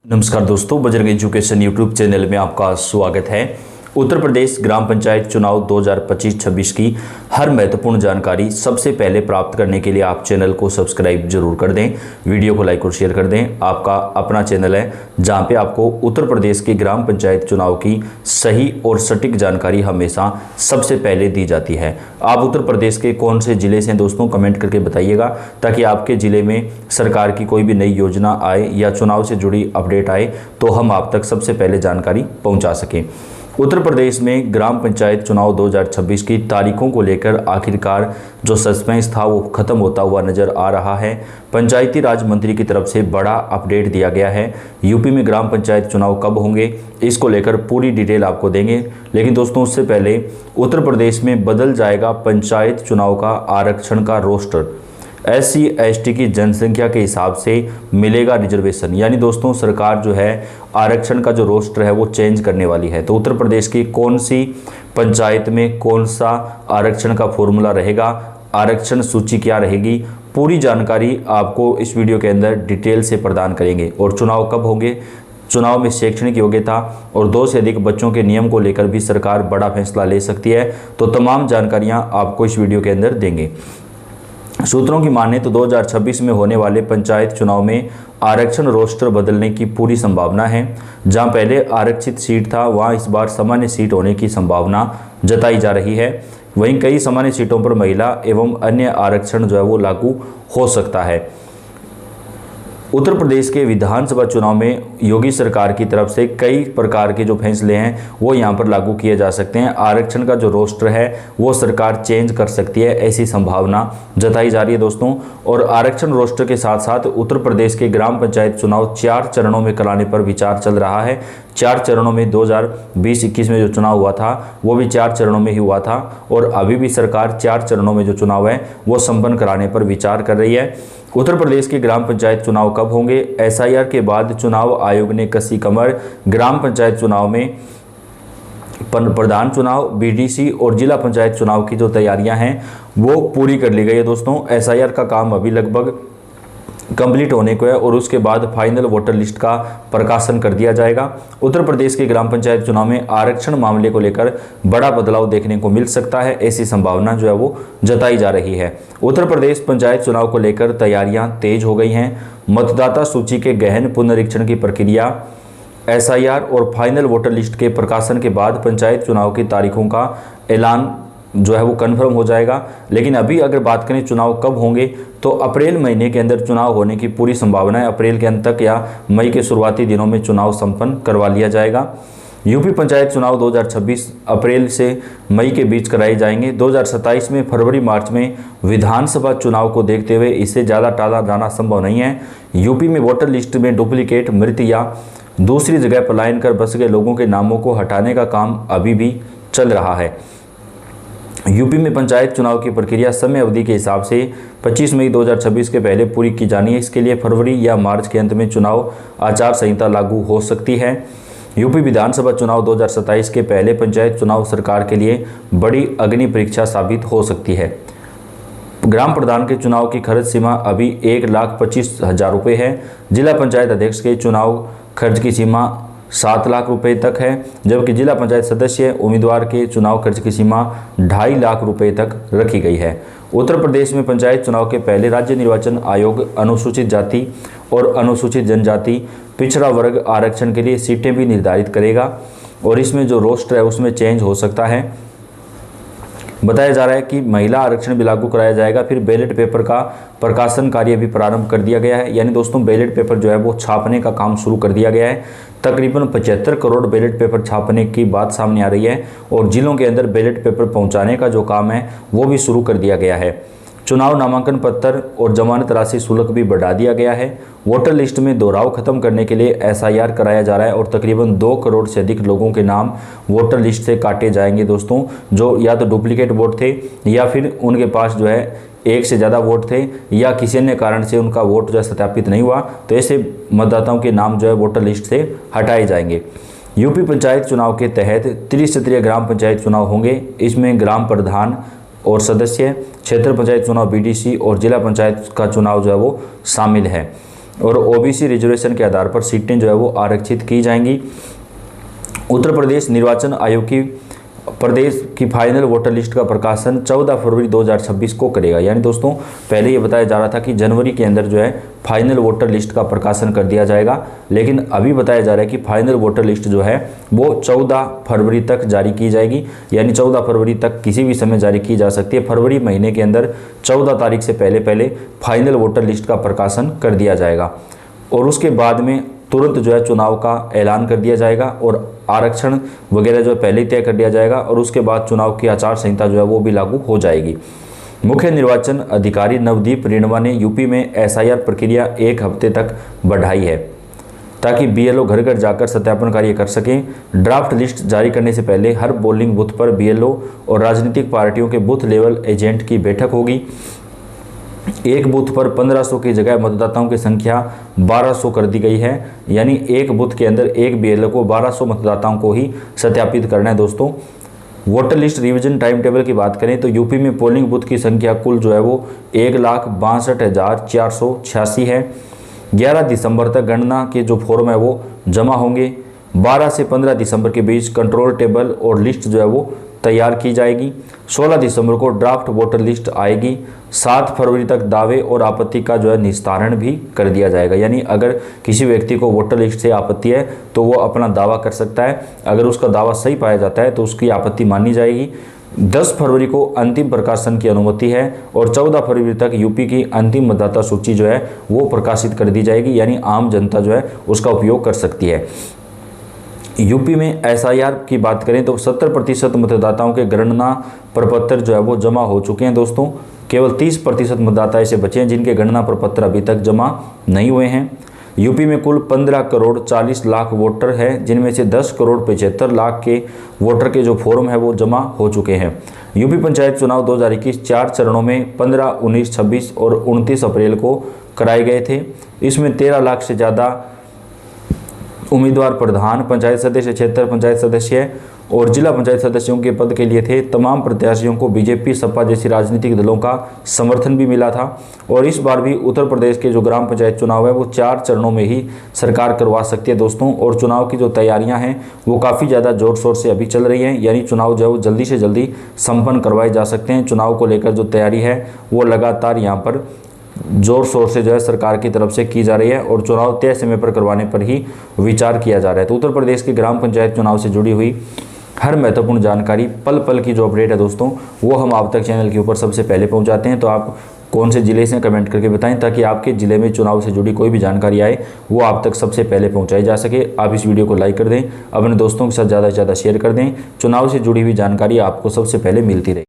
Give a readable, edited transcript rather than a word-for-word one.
नमस्कार दोस्तों, Bajrang education YouTube channel में आपका स्वागत है। उत्तर प्रदेश ग्राम पंचायत चुनाव 2025-26 की हर महत्वपूर्ण जानकारी सबसे पहले प्राप्त करने के लिए आप चैनल को सब्सक्राइब जरूर कर दें, वीडियो को लाइक और शेयर कर दें। आपका अपना चैनल है जहां पे आपको उत्तर प्रदेश के ग्राम पंचायत चुनाव की सही और सटीक जानकारी हमेशा सबसे पहले दी जाती है। आप उत्तर प्रदेश के कौन से जिले से दोस्तों कमेंट करके बताइएगा, ताकि आपके ज़िले में सरकार की कोई भी नई योजना आए या चुनाव से जुड़ी अपडेट आए तो हम आप तक सबसे पहले जानकारी पहुँचा सकें। उत्तर प्रदेश में ग्राम पंचायत चुनाव 2026 की तारीखों को लेकर आखिरकार जो सस्पेंस था वो खत्म होता हुआ नजर आ रहा है। पंचायती राज मंत्री की तरफ से बड़ा अपडेट दिया गया है। यूपी में ग्राम पंचायत चुनाव कब होंगे, इसको लेकर पूरी डिटेल आपको देंगे। लेकिन दोस्तों, उससे पहले उत्तर प्रदेश में बदल जाएगा पंचायत चुनाव का आरक्षण का रोस्टर। SC/ST की जनसंख्या के हिसाब से मिलेगा रिजर्वेशन, यानी दोस्तों सरकार जो है आरक्षण का जो रोस्टर है वो चेंज करने वाली है। तो उत्तर प्रदेश की कौन सी पंचायत में कौन सा आरक्षण का फॉर्मूला रहेगा, आरक्षण सूची क्या रहेगी, पूरी जानकारी आपको इस वीडियो के अंदर डिटेल से प्रदान करेंगे। और चुनाव कब होंगे, चुनाव में शैक्षणिक योग्यता और 2 से अधिक बच्चों के नियम को लेकर भी सरकार बड़ा फैसला ले सकती है। तो तमाम जानकारियाँ आपको इस वीडियो के अंदर देंगे। सूत्रों की माने तो 2026 में होने वाले पंचायत चुनाव में आरक्षण रोस्टर बदलने की पूरी संभावना है। जहां पहले आरक्षित सीट था वहां इस बार सामान्य सीट होने की संभावना जताई जा रही है। वहीं कई सामान्य सीटों पर महिला एवं अन्य आरक्षण जो है वो लागू हो सकता है। उत्तर प्रदेश के विधानसभा चुनाव में योगी सरकार की तरफ से कई प्रकार के जो फैसले हैं वो यहाँ पर लागू किए जा सकते हैं। आरक्षण का जो रोस्टर है वो सरकार चेंज कर सकती है, ऐसी संभावना जताई जा रही है दोस्तों। और आरक्षण रोस्टर के साथ साथ उत्तर प्रदेश के ग्राम पंचायत चुनाव 4 चरणों में कराने पर विचार चल रहा है। 4 चरणों में 2020-21 में जो चुनाव हुआ था वो भी 4 चरणों में ही हुआ था, और अभी भी सरकार 4 चरणों में जो चुनाव है वो संपन्न कराने पर विचार कर रही है। उत्तर प्रदेश के ग्राम पंचायत चुनाव कब होंगे, SIR के बाद चुनाव आयोग ने कसी कमर। ग्राम पंचायत चुनाव में प्रधान चुनाव, BDC और जिला पंचायत चुनाव की जो तैयारियां हैं वो पूरी कर ली गई है दोस्तों। SIR का काम अभी लगभग कंप्लीट होने को है और उसके बाद फाइनल वोटर लिस्ट का प्रकाशन कर दिया जाएगा। उत्तर प्रदेश के ग्राम पंचायत चुनाव में आरक्षण मामले को लेकर बड़ा बदलाव देखने को मिल सकता है, ऐसी संभावना जो है वो जताई जा रही है। उत्तर प्रदेश पंचायत चुनाव को लेकर तैयारियां तेज हो गई हैं। मतदाता सूची के गहन पुनरीक्षण की प्रक्रिया, SIR और फाइनल वोटर लिस्ट के प्रकाशन के बाद पंचायत चुनाव की तारीखों का ऐलान जो है वो कन्फर्म हो जाएगा। लेकिन अभी अगर बात करें चुनाव कब होंगे, तो अप्रैल महीने के अंदर चुनाव होने की पूरी संभावना है। अप्रैल के अंत तक या मई के शुरुआती दिनों में चुनाव संपन्न करवा लिया जाएगा। यूपी पंचायत चुनाव 2026 अप्रैल से मई के बीच कराए जाएंगे। 2027 में फरवरी-मार्च में विधानसभा चुनाव को देखते हुए इसे ज़्यादा टाला जाना संभव नहीं है। यूपी में वोटर लिस्ट में डुप्लीकेट, मृत या दूसरी जगह पलायन कर बस गए लोगों के नामों को हटाने का काम अभी भी चल रहा है। यूपी में पंचायत चुनाव की प्रक्रिया समय अवधि के हिसाब से 25 मई 2026 के पहले पूरी की जानी है। इसके लिए फरवरी या मार्च के अंत में चुनाव आचार संहिता लागू हो सकती है। यूपी विधानसभा चुनाव 2027 के पहले पंचायत चुनाव सरकार के लिए बड़ी अग्नि परीक्षा साबित हो सकती है। ग्राम प्रधान के चुनाव की खर्च सीमा अभी 1,25,000 रुपये है। जिला पंचायत अध्यक्ष के चुनाव खर्च की सीमा 7 लाख रुपए तक है, जबकि जिला पंचायत सदस्य उम्मीदवार के चुनाव खर्च की सीमा 2.5 लाख रुपए तक रखी गई है। उत्तर प्रदेश में पंचायत चुनाव के पहले राज्य निर्वाचन आयोग अनुसूचित जाति और अनुसूचित जनजाति पिछड़ा वर्ग आरक्षण के लिए सीटें भी निर्धारित करेगा, और इसमें जो रोस्टर है उसमें चेंज हो सकता है। बताया जा रहा है कि महिला आरक्षण भी लागू कराया जाएगा। फिर बैलेट पेपर का प्रकाशन कार्य भी प्रारंभ कर दिया गया है, यानी दोस्तों बैलेट पेपर जो है वो छापने का काम शुरू कर दिया गया है। तकरीबन 75 करोड़ बैलेट पेपर छापने की बात सामने आ रही है, और जिलों के अंदर बैलेट पेपर पहुंचाने का जो काम है वो भी शुरू कर दिया गया है। चुनाव नामांकन पत्र और जमानत राशि शुल्क भी बढ़ा दिया गया है। वोटर लिस्ट में दोहराव खत्म करने के लिए SIR कराया जा रहा है, और तकरीबन 2 करोड़ से अधिक लोगों के नाम वोटर लिस्ट से काटे जाएंगे दोस्तों, जो या तो डुप्लीकेट वोट थे या फिर उनके पास जो है एक से ज़्यादा वोट थे या किसी अन्य कारण से उनका वोट जो है सत्यापित नहीं हुआ। तो ऐसे मतदाताओं के नाम जो है वोटर लिस्ट से हटाए जाएंगे। यूपी पंचायत चुनाव के तहत त्रिस्तरीय ग्राम पंचायत चुनाव होंगे। इसमें ग्राम प्रधान और सदस्य, क्षेत्र पंचायत चुनाव BDC और जिला पंचायत का चुनाव जो है वो शामिल है। और ओबीसी रिजर्वेशन के आधार पर सीटें जो है वो आरक्षित की जाएंगी। उत्तर प्रदेश निर्वाचन आयोग की प्रदेश की फाइनल वोटर लिस्ट का प्रकाशन 14 फरवरी 2026 को करेगा। यानी दोस्तों पहले ये बताया जा रहा था कि जनवरी के अंदर जो है फाइनल वोटर लिस्ट का प्रकाशन कर दिया जाएगा, लेकिन अभी बताया जा रहा है कि फाइनल वोटर लिस्ट जो है वो 14 फरवरी तक जारी की जाएगी। यानी 14 फरवरी तक किसी भी समय जारी की जा सकती है। फरवरी महीने के अंदर 14 तारीख से पहले फाइनल वोटर लिस्ट का प्रकाशन कर दिया जाएगा और उसके बाद में तुरंत जो है चुनाव का ऐलान कर दिया जाएगा और आरक्षण वगैरह जो है पहले ही तय कर दिया जाएगा और उसके बाद चुनाव की आचार संहिता जो है वो भी लागू हो जाएगी। मुख्य निर्वाचन अधिकारी नवदीप रेणवा ने यूपी में एसआईआर प्रक्रिया 1 हफ्ते तक बढ़ाई है ताकि बीएलओ घर घर जाकर सत्यापन कार्य कर सकें। ड्राफ्ट लिस्ट जारी करने से पहले हर पोलिंग बूथ पर बीएलओ और राजनीतिक पार्टियों के बूथ लेवल एजेंट की बैठक होगी। एक बूथ पर 1500 की जगह मतदाताओं की संख्या 1200 कर दी गई है। यानी एक बूथ के अंदर एक बीएलओ को 1200 मतदाताओं को ही सत्यापित करना है। दोस्तों voter list revision time table की बात करें तो यूपी में पोलिंग बूथ की संख्या कुल जो है वो 1,62,486 है। 11 दिसंबर तक गणना के जो फॉर्म है वो जमा होंगे। 12 से 15 दिसंबर के बीच कंट्रोल टेबल और लिस्ट जो है वो तैयार की जाएगी। 16 दिसंबर को ड्राफ्ट वोटर लिस्ट आएगी। 7 फरवरी तक दावे और आपत्ति का जो है निस्तारण भी कर दिया जाएगा। यानी अगर किसी व्यक्ति को वोटर लिस्ट से आपत्ति है तो वो अपना दावा कर सकता है। अगर उसका दावा सही पाया जाता है तो उसकी आपत्ति मानी जाएगी। 10 फरवरी को अंतिम प्रकाशन की अनुमति है और 14 फरवरी तक यूपी की अंतिम मतदाता सूची जो है वो प्रकाशित कर दी जाएगी। यानी आम जनता जो है उसका उपयोग कर सकती है। यूपी में एसआईआर की बात करें तो 70% मतदाताओं के गणना प्रपत्र जो है वो जमा हो चुके हैं। दोस्तों केवल 30% मतदाता ऐसे बचे हैं जिनके गणना प्रपत्र अभी तक जमा नहीं हुए हैं। यूपी में कुल 15 करोड़ 40 लाख वोटर है, जिनमें से 10 करोड़ 75 लाख के वोटर के जो फॉर्म है वो जमा हो चुके हैं। यूपी पंचायत चुनाव 2021 4 चरणों में 15, 19, 26 और 29 अप्रैल को कराए गए थे। इसमें 13 लाख से ज़्यादा उम्मीदवार प्रधान पंचायत सदस्य, क्षेत्र पंचायत सदस्य और जिला पंचायत सदस्यों के पद के लिए थे। तमाम प्रत्याशियों को बीजेपी, सपा जैसी राजनीतिक दलों का समर्थन भी मिला था और इस बार भी उत्तर प्रदेश के जो ग्राम पंचायत चुनाव है वो 4 चरणों में ही सरकार करवा सकती है दोस्तों। और चुनाव की जो तैयारियां हैं वो काफ़ी ज़्यादा जोर शोर से अभी चल रही हैं। यानी चुनाव जो है वो जल्दी से जल्दी संपन्न करवाए जा सकते हैं। चुनाव को लेकर जो तैयारी है वो लगातार यहाँ पर जोर शोर से जो है सरकार की तरफ से की जा रही है और चुनाव तय समय पर करवाने पर ही विचार किया जा रहा है। तो उत्तर प्रदेश के ग्राम पंचायत चुनाव से जुड़ी हुई हर महत्वपूर्ण जानकारी, पल पल की जो अपडेट है दोस्तों वो हम आप तक चैनल के ऊपर सबसे पहले पहुंचाते हैं। तो आप कौन से ज़िले से कमेंट करके बताएं ताकि आपके ज़िले में चुनाव से जुड़ी कोई भी जानकारी आए वो आप तक सबसे पहले पहुंचाई जा सके। आप इस वीडियो को लाइक कर दें, अपने दोस्तों के साथ ज़्यादा से ज़्यादा शेयर कर दें। चुनाव से जुड़ी हुई जानकारी आपको सबसे पहले मिलती रहे।